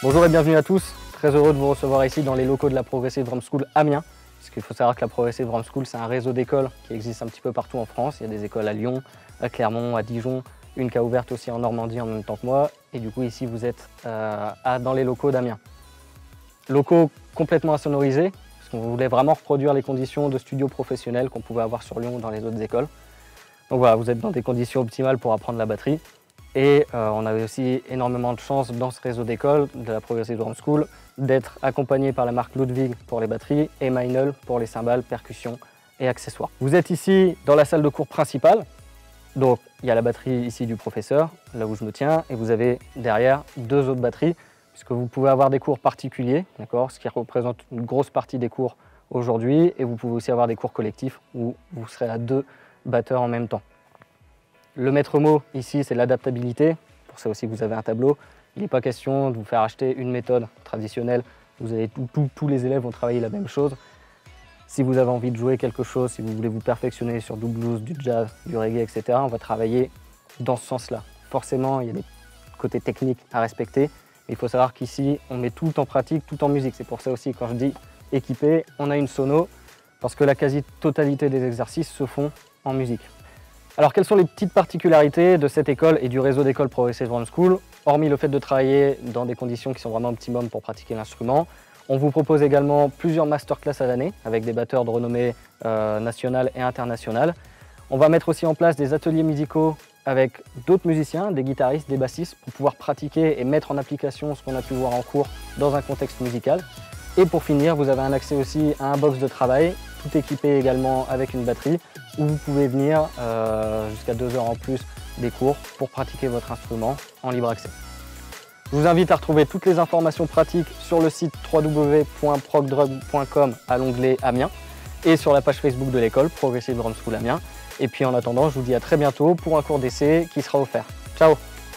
Bonjour et bienvenue à tous, très heureux de vous recevoir ici dans les locaux de la Progressive Drum School Amiens. Parce qu'il faut savoir que la Progressive Drum School, c'est un réseau d'écoles qui existe un petit peu partout en France. Il y a des écoles à Lyon, à Clermont, à Dijon, une qui a ouvert aussi en Normandie en même temps que moi. Et du coup ici vous êtes dans les locaux d'Amiens. Locaux complètement insonorisés, parce qu'on voulait vraiment reproduire les conditions de studio professionnel qu'on pouvait avoir sur Lyon ou dans les autres écoles. Donc voilà, vous êtes dans des conditions optimales pour apprendre la batterie. Et on avait aussi énormément de chance dans ce réseau d'écoles de la Progressive Drum School d'être accompagné par la marque Ludwig pour les batteries et Meinl pour les cymbales, percussions et accessoires. Vous êtes ici dans la salle de cours principale. Donc il y a la batterie ici du professeur, là où je me tiens, et vous avez derrière deux autres batteries, puisque vous pouvez avoir des cours particuliers, d'accord, ce qui représente une grosse partie des cours aujourd'hui, et vous pouvez aussi avoir des cours collectifs où vous serez à deux batteurs en même temps. Le maître mot ici, c'est l'adaptabilité. Pour ça aussi, vous avez un tableau. Il n'est pas question de vous faire acheter une méthode traditionnelle. Vous avez tous les élèves vont travailler la même chose. Si vous avez envie de jouer quelque chose, si vous voulez vous perfectionner sur du blues, du jazz, du reggae, etc., on va travailler dans ce sens-là. Forcément, il y a des côtés techniques à respecter. Mais il faut savoir qu'ici, on met tout en pratique, tout en musique. C'est pour ça aussi, quand je dis équipé, on a une sono, parce que la quasi-totalité des exercices se font en musique. Alors, quelles sont les petites particularités de cette école et du réseau d'écoles Progressive Drum School? Hormis le fait de travailler dans des conditions qui sont vraiment optimum pour pratiquer l'instrument, on vous propose également plusieurs masterclass à l'année avec des batteurs de renommée nationale et internationale. On va mettre aussi en place des ateliers musicaux avec d'autres musiciens, des guitaristes, des bassistes, pour pouvoir pratiquer et mettre en application ce qu'on a pu voir en cours dans un contexte musical. Et pour finir, vous avez un accès aussi à un box de travail, tout équipé également avec une batterie, où vous pouvez venir jusqu'à 2 heures en plus des cours pour pratiquer votre instrument en libre accès. Je vous invite à retrouver toutes les informations pratiques sur le site www.progdrum.com à l'onglet Amiens et sur la page Facebook de l'école Progressive Drum School Amiens. Et puis en attendant, je vous dis à très bientôt pour un cours d'essai qui sera offert. Ciao!